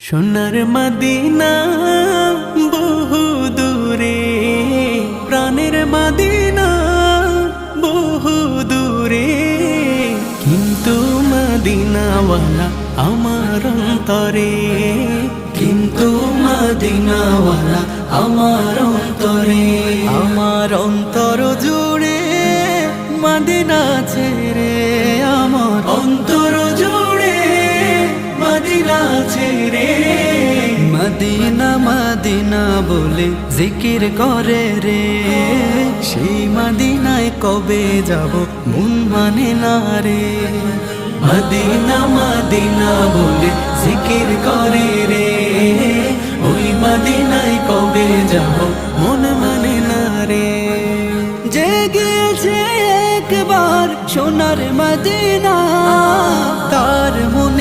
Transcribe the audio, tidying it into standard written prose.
সোনার মদিনা বহু দূরে, প্রাণের মদিনা বহু দূরে, কিন্তু মদিনাওয়ালা আমার অন্তরে, কিন্তু মদিনাওয়ালা আমার অন্তরে, আমার অন্তর জুড়ে মদিনা ছেড়ে, আমার অন্তর জুড়ে মদিনা ছেড়ে। মদিনা মদিনা বলে জিকির করে রে, সেই মদিনায় কবে যাব মন মানে না রে। মদিনা মদিনা বলে জিকির করে রে, ওই মদিনায় কবে যাব মন মানে না রে। যে গিয়েছে একবার সোনার মদিনা, তার মনে